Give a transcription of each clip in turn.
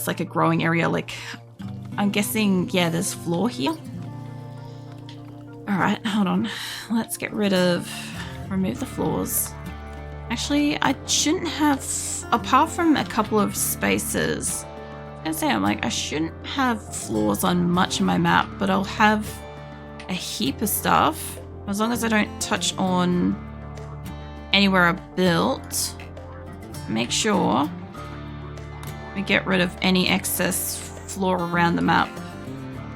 it's like a growing area. Like, I'm guessing, yeah, there's floor here. All right, hold on. Let's get rid of, remove the floors. Actually, I shouldn't have, apart from a couple of spaces, I was gonna say, I'm like, I shouldn't have floors on much of my map, but I'll have a heap of stuff as long as I don't touch on anywhere I built. Make sure we get rid of any excess floor around the map.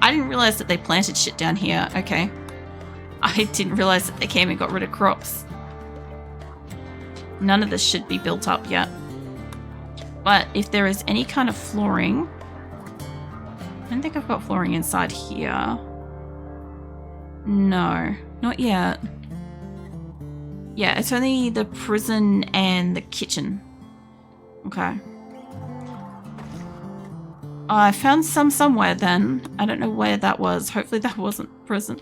I didn't realize that they planted shit down here. Okay. I didn't realize that they came and got rid of crops. None of this should be built up yet. But if there is any kind of flooring, I don't think I've got flooring inside here. No, not yet. Yeah, it's only the prison and the kitchen. Okay. I found some somewhere then. I don't know where that was. Hopefully that wasn't prison.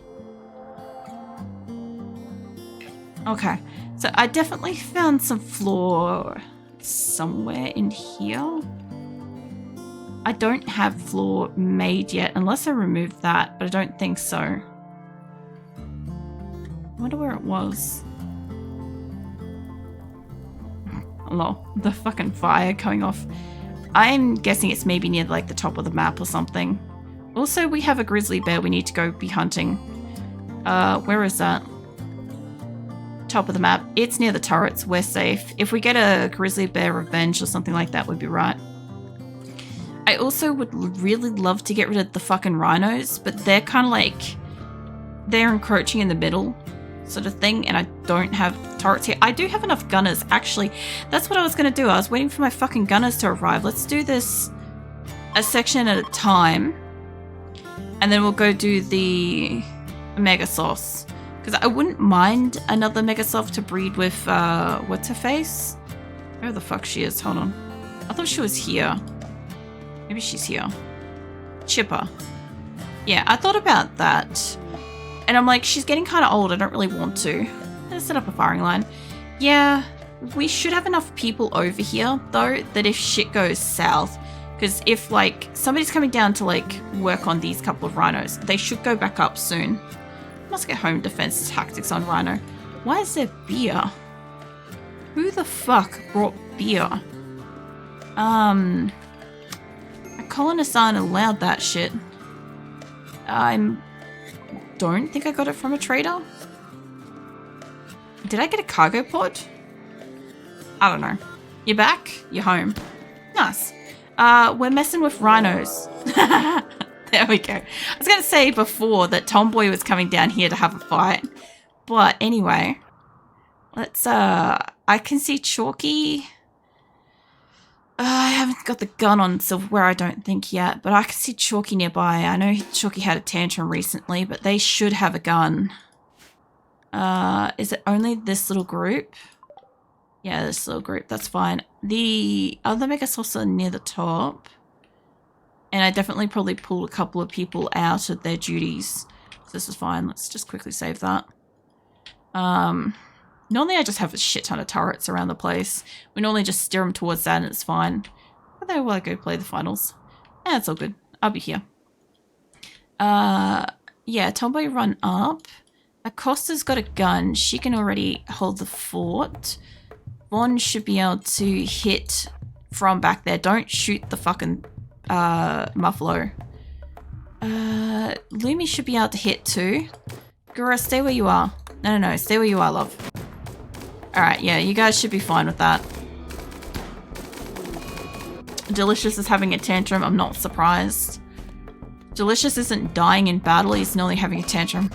Okay, so I definitely found some floor somewhere in here. I don't have floor made yet, unless I removed that, but I don't think so. I wonder where it was. Lol, the fucking fire going off. I'm guessing it's maybe near like the top of the map or something. Also, we have a grizzly bear we need to go be hunting. Where is that? Top of the map. It's near the turrets. We're safe. If we get a grizzly bear revenge or something like that, would be right. I also would really love to get rid of the fucking rhinos, but they're kind of like, they're encroaching in the middle sort of thing, and I don't have turrets here. I do have enough gunners. Actually, that's what I was going to do. I was waiting for my fucking gunners to arrive. Let's do this a section at a time, and then we'll go do the mega sauce. Because I wouldn't mind another Megasoft to breed with, what's her face? Where the fuck she is? Hold on. I thought she was here. Maybe she's here. Chipper. Yeah, I thought about that. And I'm like, she's getting kind of old. I don't really want to. Let's set up a firing line. Yeah, we should have enough people over here, though, that if shit goes south, because if, like, somebody's coming down to, like, work on these couple of rhinos, they should go back up soon. Must get home defense tactics on rhino. Why is there beer? Who the fuck brought beer? A colonist aren't allowed that shit. I don't think I got it from a trader. Did I get a cargo pod? I don't know. You're back? You're home. Nice. We're messing with rhinos. There we go. I was going to say before that Tomboy was coming down here to have a fight. But anyway, let's, I can see Chalky. I haven't got the gun on Silverware, I don't think yet, but I can see Chalky nearby. I know Chalky had a tantrum recently, but they should have a gun. Is it only this little group? Yeah, this little group, that's fine. The other Mega Saucer near the top. And I definitely probably pulled a couple of people out of their duties. So this is fine. Let's just quickly save that. Normally I just have a shit ton of turrets around the place. We normally just steer them towards that and it's fine. But then I go play the finals. Yeah, it's all good. I'll be here. Yeah, Tomboy run up. Acosta's got a gun. She can already hold the fort. Vaughn should be able to hit from back there. Don't shoot the fucking Muffalo. Lumi should be able to hit too. Gura, stay where you are. No, stay where you are, love. Alright, yeah, you guys should be fine with that. Delicious is having a tantrum. I'm not surprised. Delicious isn't dying in battle. He's nearly having a tantrum.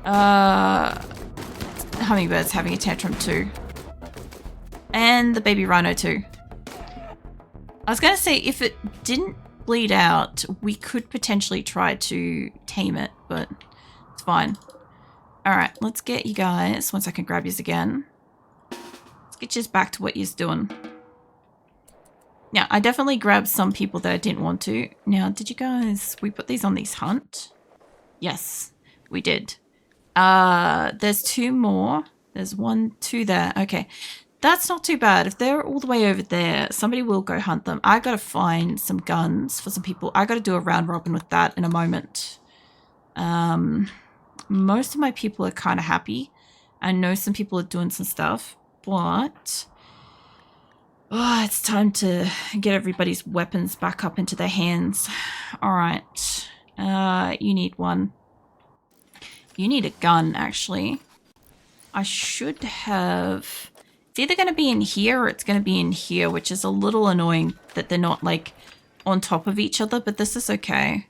Hummingbird's having a tantrum too. And the baby rhino too. I was going to say, if it didn't bleed out, we could potentially try to tame it, but it's fine. Alright, let's get you guys, once I can grab yous again. Let's get yous back to what yous doing. Now, I definitely grabbed some people that I didn't want to. Now, did you guys, we put these on these hunt? Yes, we did. There's two more. There's 1, 2 there. Okay. That's not too bad. If they're all the way over there, somebody will go hunt them. I gotta find some guns for some people. I gotta do a round robin with that in a moment. Most of my people are kind of happy. I know some people are doing some stuff, but it's time to get everybody's weapons back up into their hands. All right. You need one. You need a gun, actually. I should have... It's either going to be in here or it's going to be in here, which is a little annoying that they're not, like, on top of each other, but this is okay.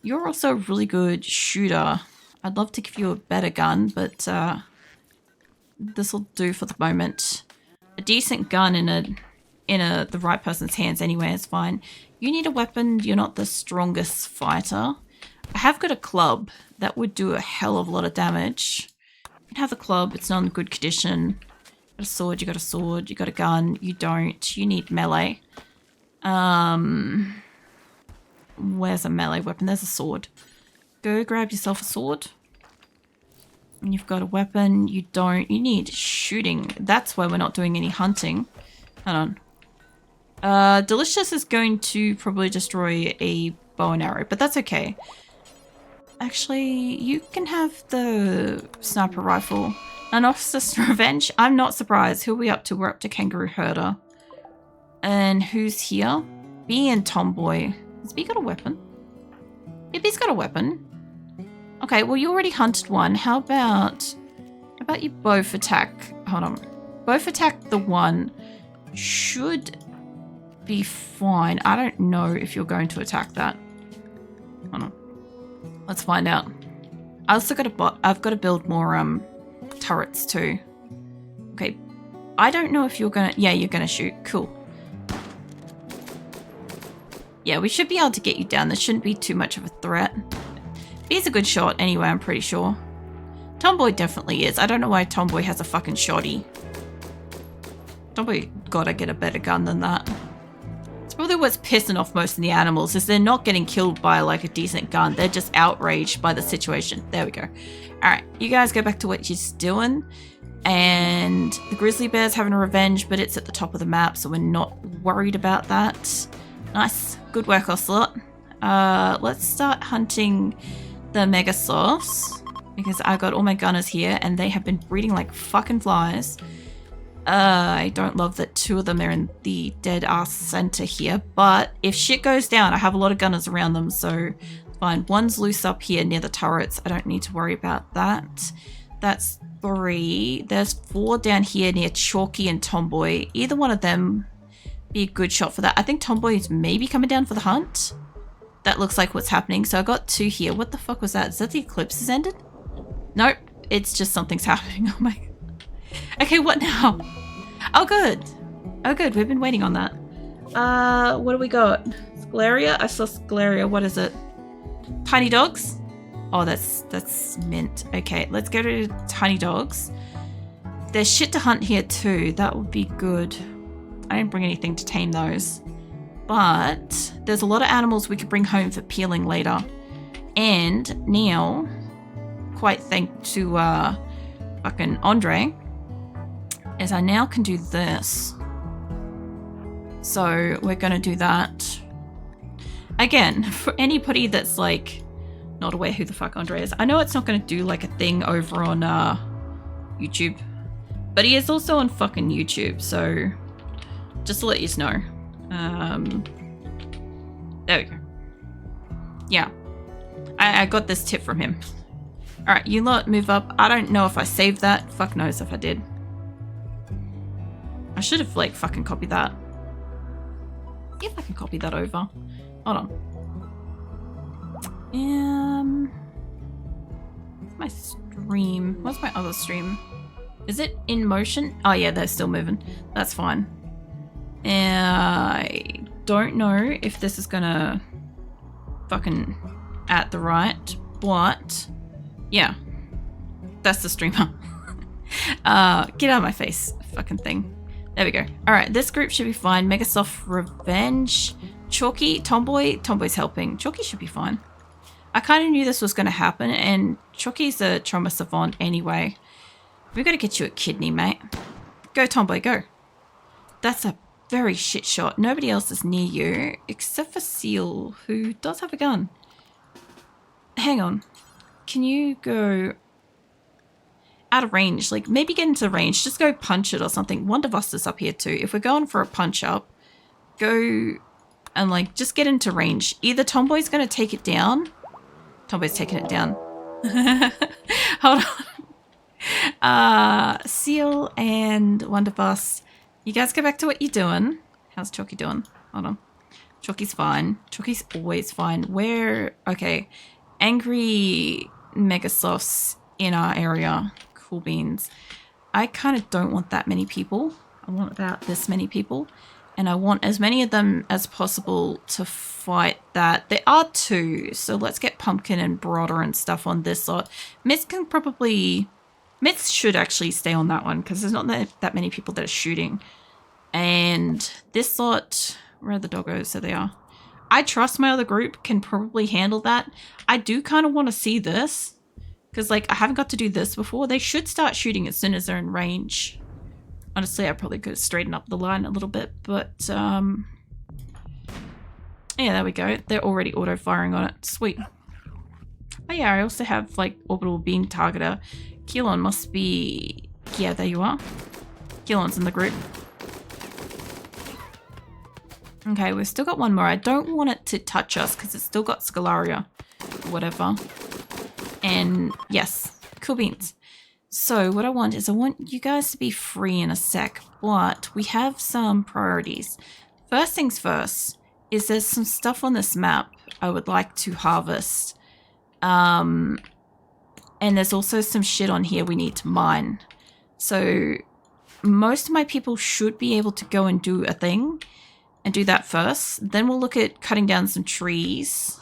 You're also a really good shooter. I'd love to give you a better gun, but this'll do for the moment. A decent gun in the right person's hands anyway is fine. You need a weapon. You're not the strongest fighter. I have got a club. That would do a hell of a lot of damage. You can have the club. It's not in good condition. Got a sword. You got a sword. You got a gun. You don't. You need melee. Where's a melee weapon? There's a sword. Go grab yourself a sword. And you've got a weapon. You don't. You need shooting. That's why we're not doing any hunting. Hold on. Delicious is going to probably destroy a bow and arrow, but that's okay. Actually, you can have the sniper rifle. An officer's revenge? I'm not surprised. Who are we up to? We're up to Kangaroo Herder. And who's here? B and Tomboy. Has B got a weapon? Yeah, B's got a weapon. Okay, well, you already hunted one. How about you both attack? Hold on. Both attack the one. Should be fine. I don't know if you're going to attack that. Hold on. Let's find out. I also got a bot. I've got to build more turrets too. Okay. I don't know if you're gonna... Yeah, you're gonna shoot. Cool. Yeah, we should be able to get you down. This shouldn't be too much of a threat. He's a good shot anyway, I'm pretty sure. Tomboy definitely is. I don't know why Tomboy has a fucking shotty. Tomboy gotta get a better gun than that. It's probably what's pissing off most of the animals is they're not getting killed by like a decent gun. They're just outraged by the situation. There we go. Alright, you guys go back to what you're doing. And the grizzly bear's having a revenge, but it's at the top of the map, so we're not worried about that. Nice. Good work, Ocelot. Let's start hunting the Megasloths, because I got all my gunners here and they have been breeding like fucking flies. I don't love that two of them are in the dead ass center here, but if shit goes down, I have a lot of gunners around them, so fine. One's loose up here near the turrets. I don't need to worry about that. That's 3. There's 4 down here near Chalky and Tomboy. Either one of them be a good shot for that. I think Tomboy is maybe coming down for the hunt. That looks like what's happening. So I got 2 here. What the fuck was that? Is that the eclipse has ended? Nope. It's just something's happening. Oh my god. Okay, what now? Oh, good. Oh, good. We've been waiting on that. What do we got? Scleria? I saw Scleria. What is it? Tiny dogs? Oh, that's mint. Okay, let's go to tiny dogs. There's shit to hunt here too. That would be good. I didn't bring anything to tame those. But there's a lot of animals we could bring home for peeling later. And now, quite thanks to fucking Andre, is I now can do this. So we're going to do that. Again, for anybody that's like not aware who the fuck Andre is, I know it's not going to do like a thing over on YouTube. But he is also on fucking YouTube, so just to let you know. There we go. Yeah. I got this tip from him. Alright, you lot move up. I don't know if I saved that. Fuck knows if I did. I should have, like, fucking copied that. See if I can copy that over. Hold on. My stream. What's my other stream? Is it in motion? Oh, yeah, they're still moving. That's fine. I don't know if this is gonna fucking at the right, but yeah, that's the streamer. Get out of my face, fucking thing. There we go. All right, this group should be fine. Megasoft Revenge, Chalky, Tomboy's helping. Chalky should be fine. I kind of knew this was going to happen, and Chalky's a trauma savant anyway. We've got to get you a kidney, mate. Go, Tomboy, go. That's a very shit shot. Nobody else is near you except for Seal, who does have a gun. Hang on. Can you go out of range? Like, maybe get into range. Just go punch it or something. One of us is up here too. If we're going for a punch up, go and, like, just get into range. Either Tomboy's going to take it down. Tomboy's taking it down. Hold on. Seal and Wonderboss, you guys go back to what you're doing. How's Chalky doing? Hold on. Chalky's fine. Chalky's always fine. Where? Okay. Angry Megasofts in our area. Cool beans. I kind of don't want that many people. I want about this many people. And I want as many of them as possible to fight that. There are 2, so let's get Pumpkin and Broder and stuff on this lot. Myth can probably... Myth should actually stay on that one because there's not that many people that are shooting. And this lot... Where are the doggos? There they are. I trust my other group can probably handle that. I do kind of want to see this because, like, I haven't got to do this before. They should start shooting as soon as they're in range. Honestly, I probably could have straightened up the line a little bit, but, yeah, there we go. They're already auto-firing on it. Sweet. Oh, yeah, I also have, like, orbital beam targeter. Keelon must be... Yeah, there you are. Keelon's in the group. Okay, we've still got one more. I don't want it to touch us because it's still got Scalaria. Whatever. And, yes, cool beans. So what I want is I want you guys to be free in a sec, but we have some priorities. First things first is there's some stuff on this map I would like to harvest. And there's also some shit on here we need to mine. So most of my people should be able to go and do a thing and do that first. Then we'll look at cutting down some trees.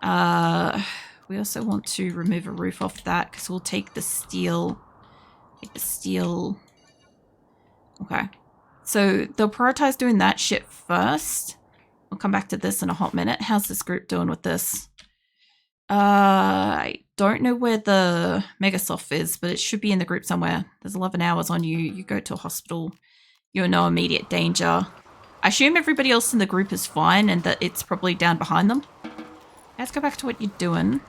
We also want to remove a roof off that because we'll take the steel. Take the steel. Okay. So they'll prioritize doing that shit first. We'll come back to this in a hot minute. How's this group doing with this? I don't know where the Megasoft is, but it should be in the group somewhere. There's 11 hours on you. You go to a hospital. You're in no immediate danger. I assume everybody else in the group is fine and that it's probably down behind them. Let's go back to what you're doing.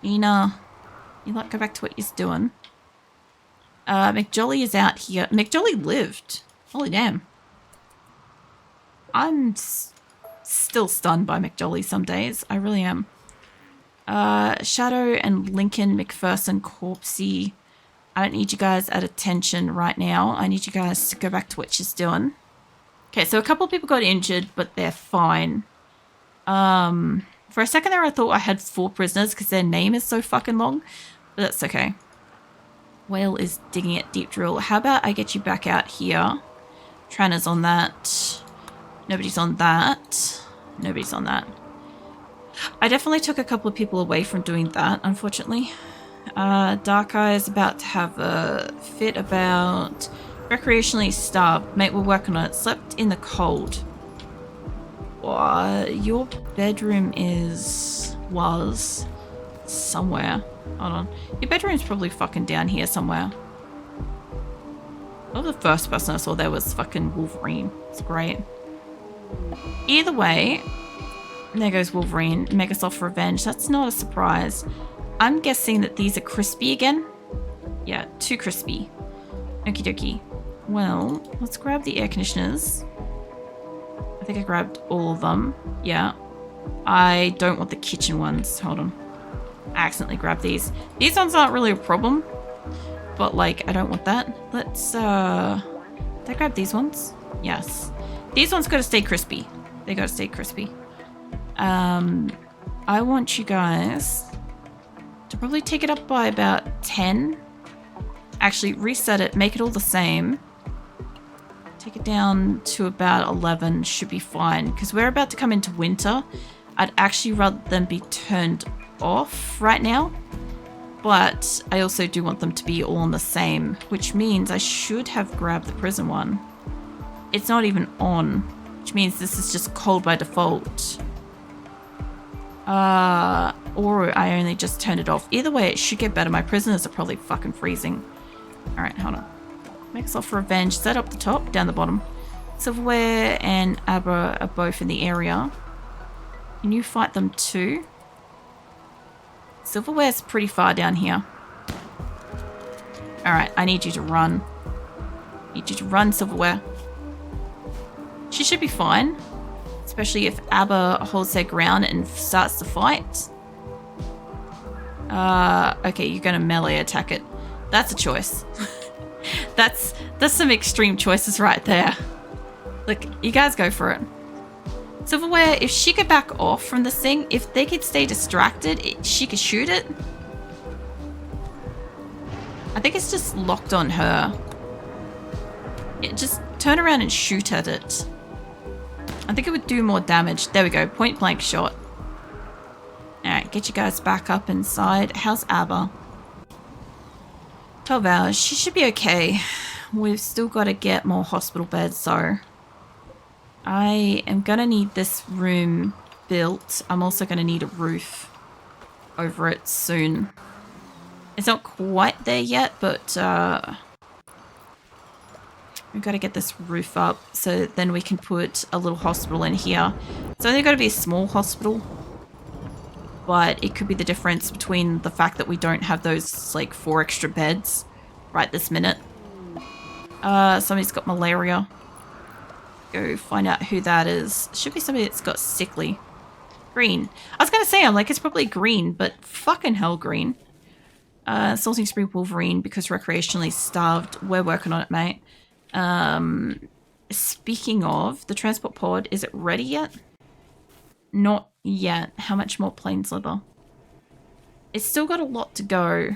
Ina, you like go back to what you're doing. McJolly is out here. McJolly lived. Holy damn. I'm still stunned by McJolly some days. I really am. Shadow and Lincoln McPherson Corpsey. I don't need you guys at attention right now. I need you guys to go back to what she's doing. Okay, so a couple of people got injured, but they're fine. For a second there I thought I had 4 prisoners because their name is so fucking long. But that's okay. Whale is digging at deep drill. How about I get you back out here? Trana's on that. Nobody's on that. Nobody's on that. I definitely took a couple of people away from doing that, unfortunately. Dark Eye is about to have a fit about recreationally starved. Mate, we're working on it. Slept in the cold. Your bedroom was somewhere. Hold on. Your bedroom's probably fucking down here somewhere. Oh, the first person I saw there was fucking Wolverine. It's great. Either way, there goes Wolverine. Megasoft Revenge. That's not a surprise. I'm guessing that these are crispy again. Yeah, too crispy. Okie dokie. Well, let's grab the air conditioners. I think I grabbed all of them. Yeah. I don't want the kitchen ones. Hold on. I accidentally grabbed these. These ones aren't really a problem. But, like, I don't want that. Let's, did I grab these ones? Yes. These ones gotta stay crispy. They gotta stay crispy. I want you guys to probably take it up by about 10. Actually, reset it. Make it all the same. Take it down to about 11. Should be fine. Because we're about to come into winter. I'd actually rather them be turned off right now. But I also do want them to be all on the same. Which means I should have grabbed the prison one. It's not even on. Which means this is just cold by default. Or I only just turned it off. Either way, it should get better. My prisoners are probably fucking freezing. Alright, hold on. Makes off revenge. Is that up the top? Down the bottom. Silverware and Abra are both in the area. Can you fight them too? Silverware's pretty far down here. Alright, I need you to run. Need you to run, Silverware. She should be fine. Especially if Abba holds their ground and starts to fight. Okay, you're gonna melee attack it. That's a choice. That's some extreme choices right there. Look, you guys go for it. Silverware, if she could back off from this thing, if they could stay distracted, she could shoot it. I think it's just locked on her. Yeah, just turn around and shoot at it. I think it would do more damage. There we go, point blank shot. Alright, get you guys back up inside. How's Abba? 12 hours. She should be okay. We've still got to get more hospital beds, so I am going to need this room built. I'm also going to need a roof over it soon. It's not quite there yet, but we've got to get this roof up so then we can put a little hospital in here. It's only got to be a small hospital, but it could be the difference between the fact that we don't have those like 4 extra beds right this minute. Somebody's got malaria. Go find out who that is. Should be somebody that's got sickly. Green. I was gonna say, I'm like, it's probably green, but fucking hell green. Salting Spring Wolverine because recreationally starved. We're working on it, mate. Speaking of, the transport pod, is it ready yet? Not yet. How much more plains liver? It's still got a lot to go.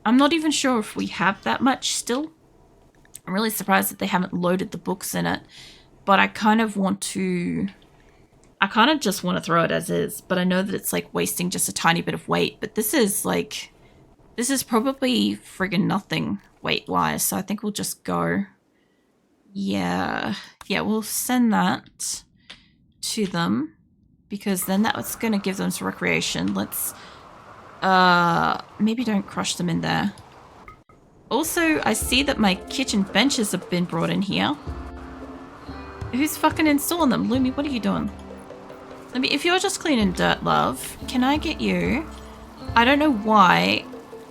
I'm not even sure if we have that much still. I'm really surprised that they haven't loaded the books in it. But I kind of want to... I kind of just want to throw it as is. But I know that it's like wasting just a tiny bit of weight. But this is like... This is probably friggin' nothing weight-wise. So I think we'll just go... Yeah. Yeah, we'll send that to them. Because then that's going to give them some recreation. Let's... maybe don't crush them in there. Also, I see that my kitchen benches have been brought in here. Who's fucking installing them? Lumi, what are you doing? Let me, if you're just cleaning dirt, love, can I get you? I don't know why.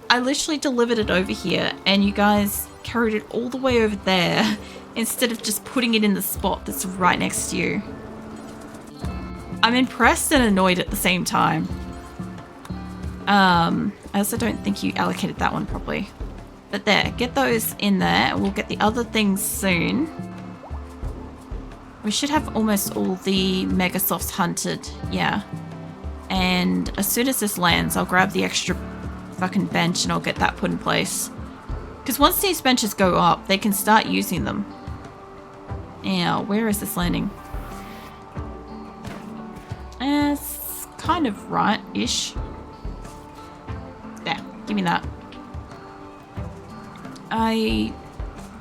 I literally delivered it over here and you guys carried it all the way over there instead of just putting it in the spot that's right next to you. I'm impressed and annoyed at the same time. I also don't think you allocated that one properly. But there, get those in there. We'll get the other things soon. We should have almost all the Megasofts hunted. Yeah. And as soon as this lands, I'll grab the extra fucking bench and I'll get that put in place. Because once these benches go up, they can start using them. Now, where is this landing? It's kind of right-ish. There, give me that. I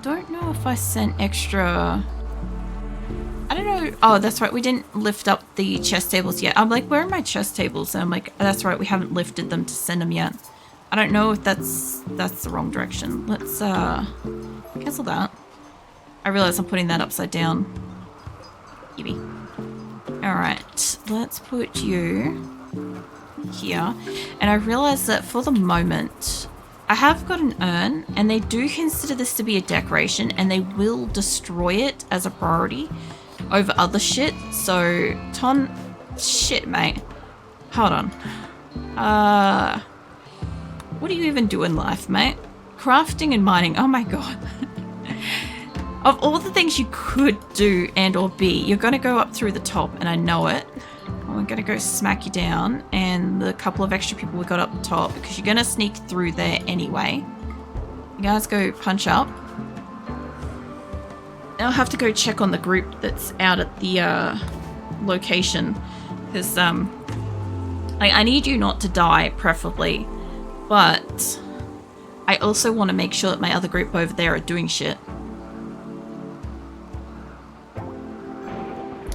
don't know if I sent extra... I don't know. Oh, that's right. We didn't lift up the chest tables yet. I'm like, where are my chest tables? And I'm like, that's right. We haven't lifted them to send them yet. I don't know if that's the wrong direction. Let's cancel that. I realize I'm putting that upside down. Gimme. Alright, let's put you here. And I realize that for the moment, I have got an urn, and they do consider this to be a decoration, and they will destroy it as a priority over other shit. So, shit, mate. Hold on. What do you even do in life, mate? Crafting and mining. Oh my god. Of all the things you could do and or be, you're going to go up through the top, and I know it. We're going to go smack you down, and the couple of extra people we got up the top, because you're going to sneak through there anyway. You guys go punch up. I'll have to go check on the group that's out at the location, because I need you not to die, preferably, but I also want to make sure that my other group over there are doing shit.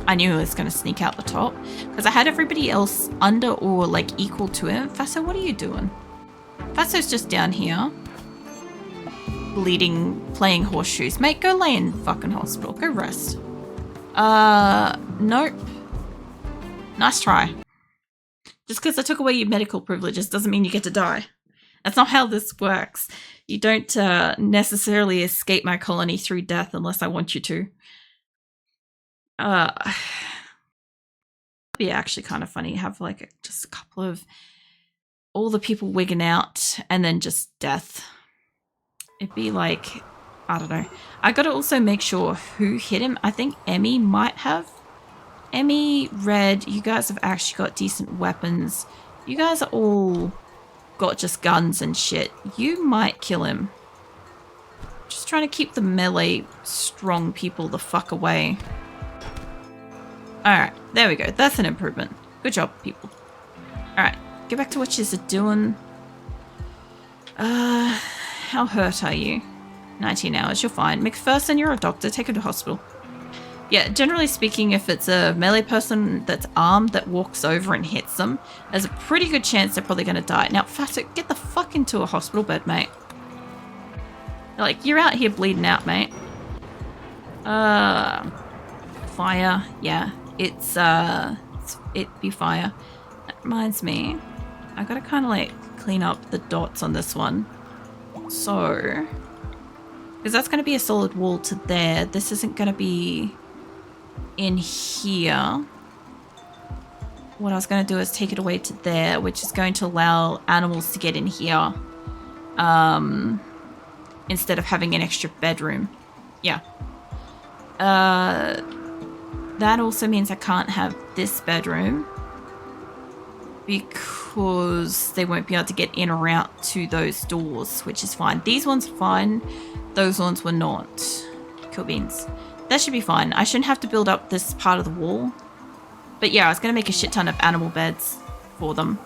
I knew he was going to sneak out the top because I had everybody else under or like equal to him. Faso, what are you doing? Faso's just down here. bleeding, playing horseshoes. Mate, go lay in fucking hospital. Go rest. Nope. Nice try. Just because I took away your medical privileges doesn't mean you get to die. That's not how this works. You don't necessarily escape my colony through death unless I want you to. It'd be actually kind of funny. Have like just a couple of all the people wigging out and then just death. It'd be like, I don't know. I gotta also make sure who hit him. I think Emmy might have. Emmy, Red, you guys have actually got decent weapons. You guys are all got just guns and shit. You might kill him. Just trying to keep the melee strong people the fuck away. Alright, there we go. That's an improvement. Good job, people. Alright, get back to what you're doing. How hurt are you? 19 hours, you're fine. McPherson, you're a doctor. Take her to hospital. Yeah, generally speaking, if it's a melee person that's armed that walks over and hits them, there's a pretty good chance they're probably going to die. Now, Fatuk, get the fuck into a hospital bed, mate. Like, you're out here bleeding out, mate. Fire. Yeah, it'd be fire. That reminds me, I gotta kind of like clean up the dots on this one. So, because that's going to be a solid wall to there. This isn't going to be in here. What I was going to do is take it away to there, which is going to allow animals to get in here instead of having an extra bedroom. Yeah. That also means I can't have this bedroom because they won't be able to get in or out to those doors, which is fine. These ones are fine. Those ones were not. Cool beans. That should be fine. I shouldn't have to build up this part of the wall. But yeah, I was going to make a shit ton of animal beds for them.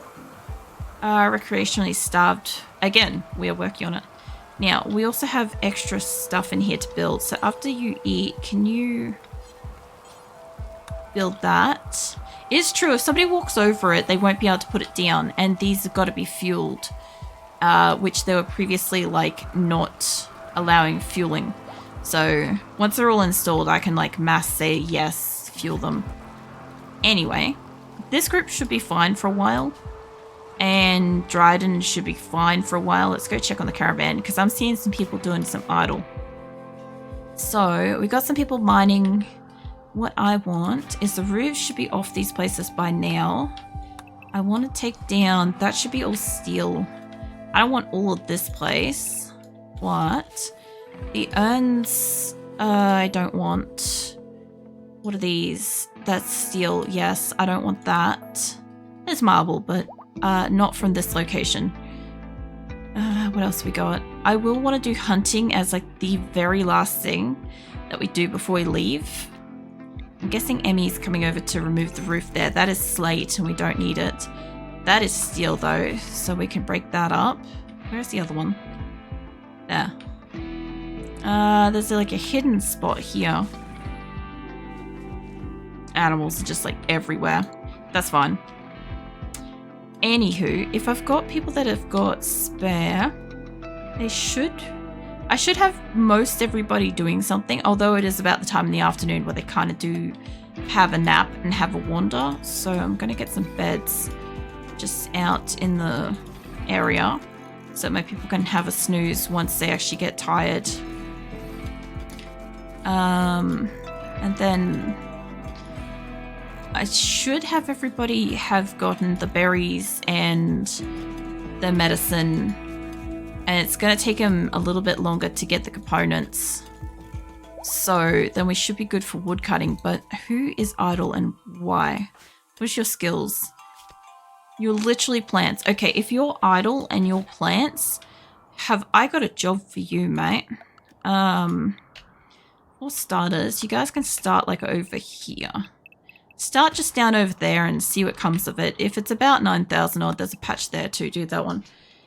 Recreationally starved. Again, we are working on it. Now, we also have extra stuff in here to build. So after you eat, can you build that? It's true, if somebody walks over it, they won't be able to put it down. And these have got to be fueled, which they were previously like not allowing fueling. So once they're all installed, I can like mass say yes, fuel them. Anyway, this group should be fine for a while. And Dryden should be fine for a while. Let's go check on the caravan because I'm seeing some people doing some idle. So we got some people mining. What I want is the roofs should be off these places by now. I want to take down, that should be all steel. I don't want all of this place. What? The urns, I don't want. What are these? That's steel, yes, I don't want that. There's marble, but not from this location. What else we got? I will want to do hunting as like the very last thing that we do before we leave. I'm guessing Emmy's coming over to remove the roof there. That is slate and we don't need it. That is steel though, so we can break that up. Where's the other one? There. There's like a hidden spot here. Animals are just like everywhere. That's fine. Anywho, if I've got people that have got spare, I should have most everybody doing something, although it is about the time in the afternoon where they kind of do have a nap and have a wander. So I'm going to get some beds just out in the area so my people can have a snooze once they actually get tired. And then I should have everybody have gotten the berries and the medicine, and it's going to take them a little bit longer to get the components. So then we should be good for wood cutting, but who is idle and why? What's your skills? You're literally plants. Okay, if you're idle and you're plants, have I got a job for you, mate? For starters, you guys can start like over here. Start just down over there and see what comes of it. If it's about 9,000 odd, there's a patch there too, do that one.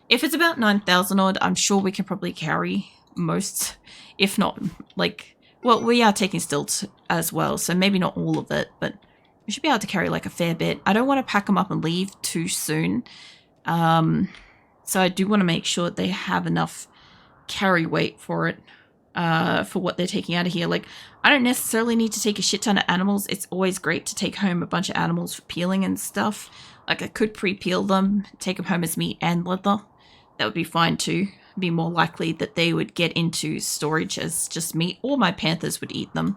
If it's about 9,000 odd, I'm sure we can probably carry most, if not like, well, we are taking stilts as well, so maybe not all of it, but we should be able to carry like a fair bit. I don't want to pack them up and leave too soon. So I do want to make sure that they have enough carry weight for it, for what they're taking out of here. Like, I don't necessarily need to take a shit ton of animals. It's always great to take home a bunch of animals for peeling and stuff. Like, I could pre-peel them, take them home as meat and leather. That would be fine too. Be more likely that they would get into storage as just meat, or my panthers would eat them.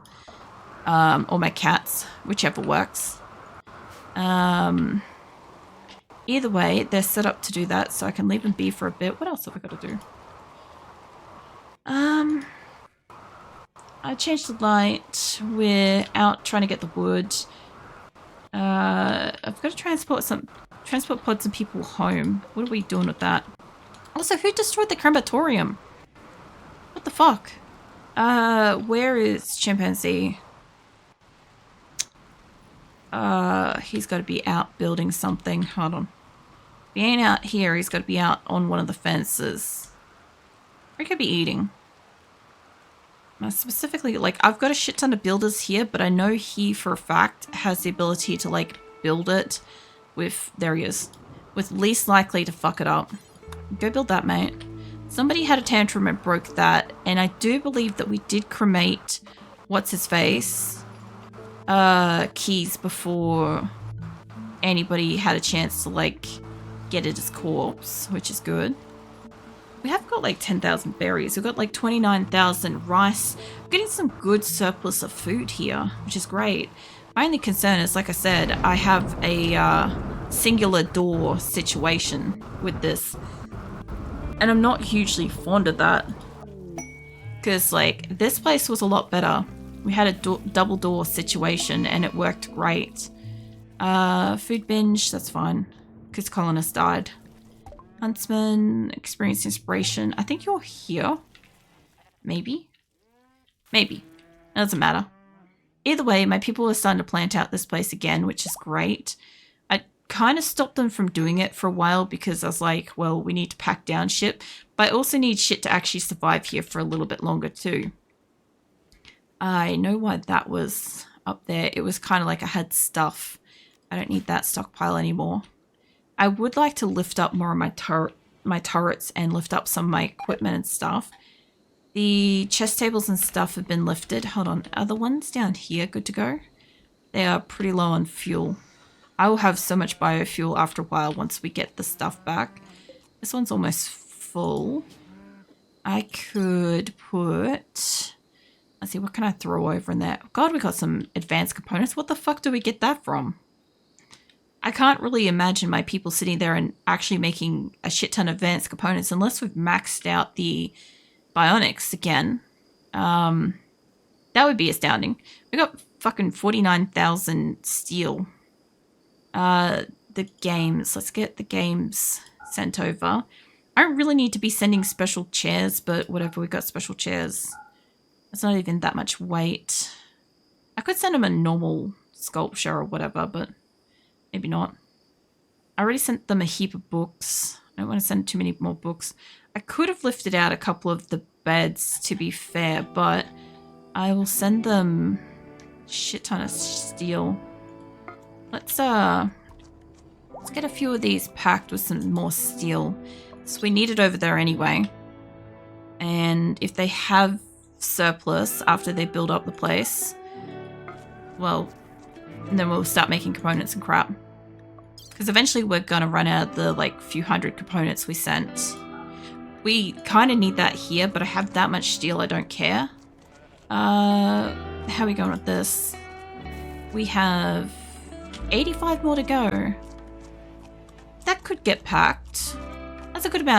Or my cats, whichever works. Either way, they're set up to do that, so I can leave them be for a bit. What else have I got to do? I changed the light. We're out trying to get the wood. I've got to transport pods and people home. What are we doing with that? Also, who destroyed the crematorium? What the fuck? Where is Chimpanzee? He's got to be out building something. Hold on. If he ain't out here, he's got to be out on one of the fences. Or he could be eating. Specifically, like, I've got a shit ton of builders here, but I know he, for a fact, has the ability to, like, build it with... There he is. With least likely to fuck it up. Go build that, mate. Somebody had a tantrum and broke that, and I do believe that we did cremate what's-his-face keys before anybody had a chance to, like, get at his corpse, which is good. We have got like 10,000 berries. We've got like 29,000 rice. We're getting some good surplus of food here, which is great. My only concern is, like I said, I have a singular door situation with this. And I'm not hugely fond of that. Because, like, this place was a lot better. We had a double door situation and it worked great. Food binge, that's fine. Because colonist died. Huntsman, experience inspiration. I think you're here. Maybe? Maybe. It doesn't matter. Either way, my people are starting to plant out this place again, which is great. I kind of stopped them from doing it for a while because I was like, well, we need to pack down shit. But I also need shit to actually survive here for a little bit longer too. I know why that was up there. It was kind of like I had stuff. I don't need that stockpile anymore. I would like to lift up more of my turrets and lift up some of my equipment and stuff. The chest tables and stuff have been lifted. Hold on, are the ones down here good to go? They are pretty low on fuel. I will have so much biofuel after a while once we get the stuff back. This one's almost full. I could put... Let's see, what can I throw over in there? God, we got some advanced components. What the fuck do we get that from? I can't really imagine my people sitting there and actually making a shit ton of advanced components unless we've maxed out the bionics again. That would be astounding. We got fucking 49,000 steel. The games. Let's get the games sent over. I don't really need to be sending special chairs, but whatever, we got special chairs. It's not even that much weight. I could send them a normal sculpture or whatever, but maybe not. I already sent them a heap of books. I don't want to send too many more books. I could have lifted out a couple of the beds, to be fair, but I will send them a shit ton of steel. Let's get a few of these packed with some more steel. So we need it over there anyway. And if they have surplus after they build up the place, well, then we'll start making components and crap. Because eventually we're going to run out of the, like, few hundred components we sent. We kind of need that here, but I have that much steel, I don't care. How are we going with this? We have 85 more to go. That could get packed. That's a good amount.